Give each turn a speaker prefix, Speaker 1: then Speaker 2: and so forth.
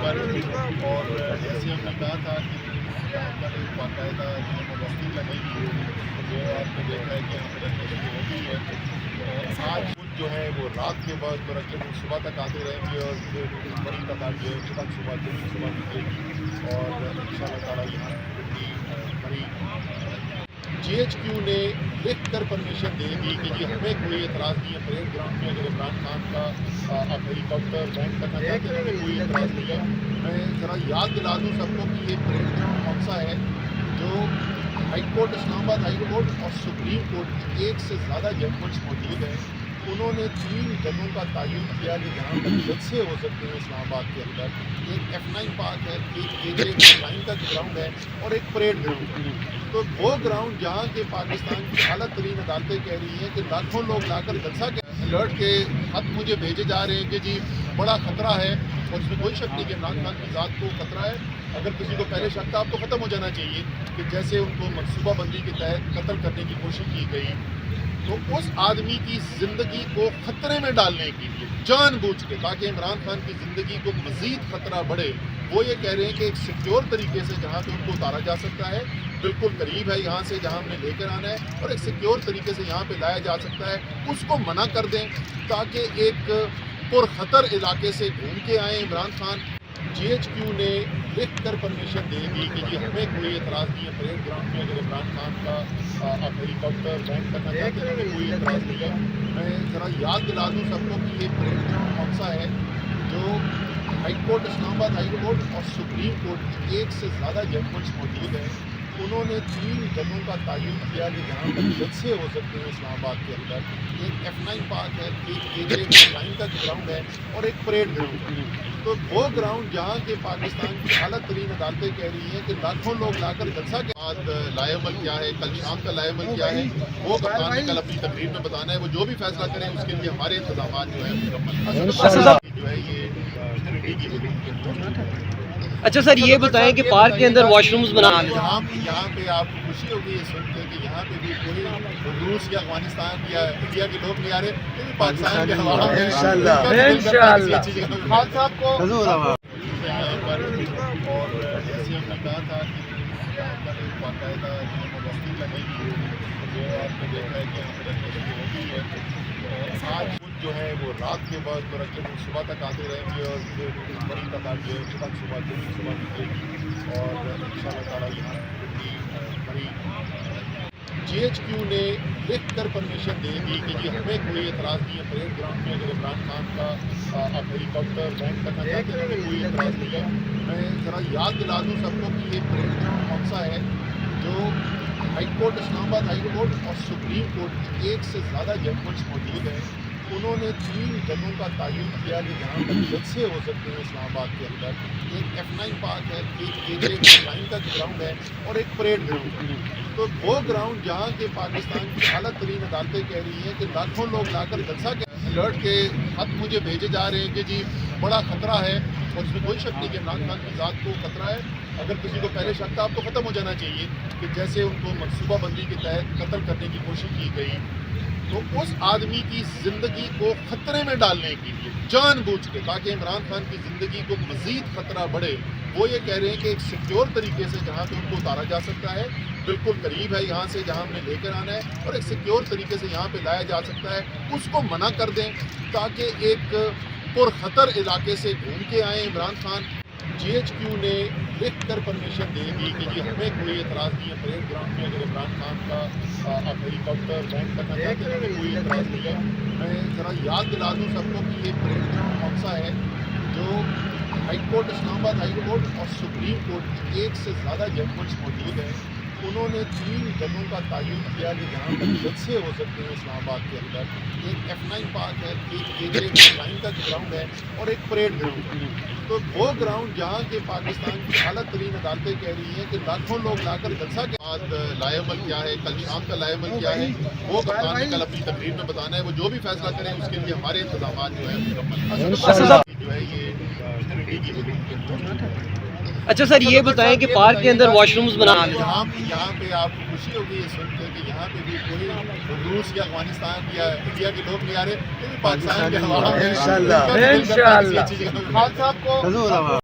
Speaker 1: پر اور جیسے ہم نے کہا تھا کہ یہاں پر ایک باقاعدہ بستی لگے گی جو آپ نے دیکھا ہے کہ یہاں پر رکھنے شروع ہو گئی ہے اور آج کچھ جو ہے وہ رات کے بعد تقریباً صبح تک آتے رہیں گے اور پھر بڑی تعداد جو ہے کل صبح نکلے گی اور ان شاء اللہ تعالیٰ یہاں گڈی بڑی جی ایچ کیو نے لکھ کر پرمیشن دے دی کہ جی ہمیں کوئی اعتراض نہیں ہے پریڈ گراؤنڈ میں اگر عمران خان کا آپ ہیلی کاپٹر لینڈ کرنا چاہتے ہیں ہمیں کوئی اعتراض نہیں ہے. میں ذرا یاد دلا دوں سب کو کہ یہ پریڈ گراؤنڈ کون سا ہے جو ہائی کورٹ اسلام آباد ہائی کورٹ اور سپریم کورٹ ایک سے زیادہ ججمنٹس موجود ہیں. انہوں نے 3 جگہوں کا تعین کیا کہ جہاں پر جلسے ہو سکتے ہیں اسلام آباد کے اندر. ایک F9 پارک ہے, ایک F9 کا گراؤنڈ ہے اور ایک پریڈ گراؤنڈ ہے. تو وہ گراؤنڈ جہاں کے پاکستان کی اعلیٰ ترین عدالتیں کہہ رہی ہیں کہ لاکھوں لوگ لا کر جلسہ کے الرٹ کے خط مجھے بھیجے جا رہے ہیں کہ جی بڑا خطرہ ہے اور اس میں کوئی شک نہیں کہ عمران خان کی ذات کو خطرہ ہے. اگر کسی کو پہلے شک تھا اب تو ختم ہو جانا چاہیے کہ جیسے ان کو منصوبہ بندی کے تحت قتل کرنے کی کوشش کی گئی تو اس آدمی کی زندگی کو خطرے میں ڈالنے کے لیے جان بوجھ کے تاکہ عمران خان کی زندگی کو مزید خطرہ بڑھے وہ یہ کہہ رہے ہیں کہ ایک سیکیور طریقے سے جہاں پہ ان کو اتارا جا سکتا ہے بالکل قریب ہے یہاں سے جہاں ہم نے لے کر آنا ہے اور ایک سیکیور طریقے سے یہاں پہ لایا جا سکتا ہے اس کو منع کر دیں تاکہ ایک پرخطر علاقے سے گھوم کے آئیں Imran Khan. G H Q نے لکھ کر پرمیشن دے دی کہ جی ہمیں کوئی اعتراض نہیں ہے پریڈ گراؤنڈ میں اگر عمران خان کا آپ ہیلی کاپٹر لینڈ کرنا چاہتے ہیں ہمیں کوئی اعتراض نہیں ہے. میں ذرا یاد دلا دوں سب کو کہ یہ پریڈ گراؤنڈ کون سا ہے جو ہائی کورٹ اسلام آباد ہائی کورٹ اور سپریم کورٹ ایک سے زیادہ ججمنٹس موجود ہیں. انہوں نے 3 جگہوں کا تعین کیا کہ جہاں پر جلسے ہو سکتے ہیں اسلام آباد کے اندر. ایک F9 پارک ہے, ایک F9 کا گراؤنڈ ہے اور ایک پریڈ گراؤنڈ ہے. تو وہ گراؤنڈ جہاں کے پاکستان کی اعلیٰ ترین عدالتیں کہہ رہی ہیں کہ لاکھوں لوگ لا کر جلسہ کے بعد لائے عمل کیا ہے, کل شام کا لائے عمل کیا ہے وہ کپتان نے کل اپنی تقریر میں بتانا ہے. وہ جو بھی فیصلہ کریں اس کے لیے ہمارے انتظامات جو ہے جو ہے یہ
Speaker 2: اچھا سر یہ بتائیں کہ پارک کے اندر واش رومز بنا
Speaker 1: یہاں پہ آپ کو خوشی ہوگی یہ سن کے کہ یہاں پہ بھی کوئی روس یا افغانستان یا انڈیا کے لوگ نہیں آ رہے, پاکستان کے ہوا میں
Speaker 2: انشاءاللہ
Speaker 1: خان صاحب کو یہاں پر اور جیسے ہم نے کہا تھا کہ یہاں پر ایک باقاعدہ بستی لگے گی جو آپ نے دیکھا ہے کہ یہاں پر رکھنے شروع ہو گئی ہے اور آج کچھ جو ہے وہ رات کے بعد تقریباً صبح تک آتے رہیں گے اور پھر بڑی تعداد جو ہے کل صبح نکلے گی اور ان شاء اللہ تعالیٰ یہاں گڈی بڑی جی ایچ کیو نے لکھ کر پرمیشن دے دی کہ جی ہمیں کوئی اعتراض نہیں ہے پریڈ گراؤنڈ میں اگر عمران خان کا آپ ہیلی کاپٹر لینڈ کرنا چاہتے ہیں ہمیں کوئی اعتراض نہیں ہے. میں ذرا یاد دلا دوں سب کو کہ یہ پریڈ گراؤنڈ کون سا ہے جو ہائی کورٹ اسلام آباد ہائی کورٹ اور سپریم کورٹ ایک سے زیادہ ججمنٹس موجود ہیں. انہوں نے 3 جگہوں کا تعین کیا کہ جہاں پر جلسے ہو سکتے ہیں اسلام آباد کے اندر. ایک F9 پارک ہے, ایک F9 کا گراؤنڈ ہے اور ایک پریڈ گراؤنڈ ہے. تو وہ گراؤنڈ جہاں کے پاکستان کی اعلیٰ ترین عدالتیں کہہ رہی ہیں کہ لاکھوں لوگ لا کر جلسہ کے الرٹ کے خط مجھے بھیجے جا رہے ہیں کہ جی بڑا خطرہ ہے اور اس میں کوئی شک نہیں کہ عمران خان کی ذات کو خطرہ ہے. اگر کسی کو پہلے شک تھا اب تو ختم ہو جانا چاہیے کہ جیسے ان کو منصوبہ بندی کے تحت قتل کرنے کی کوشش کی گئی تو اس آدمی کی زندگی کو خطرے میں ڈالنے کے لیے جان بوجھ کے تاکہ عمران خان کی زندگی کو مزید خطرہ بڑھے وہ یہ کہہ رہے ہیں کہ ایک سیکیور طریقے سے جہاں پہ ان کو اتارا جا سکتا ہے بالکل قریب ہے یہاں سے جہاں ہم نے لے کر آنا ہے اور ایک سیکیور طریقے سے یہاں پہ لایا جا سکتا ہے اس کو منع کر دیں تاکہ ایک پرخطر علاقے سے گھوم کے آئیں Imran Khan. G H Q نے لکھ کر پرمیشن دے دی کہ جی ہمیں کوئی اعتراض نہیں ہے پریڈ گراؤنڈ میں اگر عمران خان کا آپ ہیلی کاپٹر لینڈ کرنا چاہتے ہیں ہمیں کوئی اعتراض نہیں ہے. میں ذرا یاد دلا دوں سب کو کہ یہ پریڈ گراؤنڈ کون سا ہے جو ہائی کورٹ اسلام آباد ہائی کورٹ اور سپریم کورٹ ایک سے زیادہ ججمنٹس موجود ہیں. انہوں نے 3 جگہوں کا تعین کیا کہ جہاں پر جلسے ہو سکتے ہیں اسلام آباد کے اندر. ایک F9 پارک ہے, ایک F9 کا گراؤنڈ ہے اور ایک پریڈ گراؤنڈ ہے. تو وہ گراؤنڈ جہاں کے پاکستان کی اعلیٰ ترین عدالتیں کہہ رہی ہیں کہ لاکھوں لوگ لا کر جلسہ کے بعد لائے عمل کیا ہے, کل شام کا لائے عمل کیا ہے وہ کپتان نے کل اپنی تقریر میں بتانا ہے. وہ جو بھی فیصلہ کریں اس کے لیے ہمارے انتظامات جو ہے یہ
Speaker 2: اچھا سر یہ بتائیں کہ پارک کے اندر واش رومز بنا
Speaker 1: یہاں پہ آپ کو خوشی ہوگی یہ سن کے کہ یہاں پہ بھی کوئی روس یا افغانستان یا انڈیا کے لوگ نہیں آ رہے, پاکستان کے ہوا میں
Speaker 2: انشاءاللہ
Speaker 1: خان صاحب کو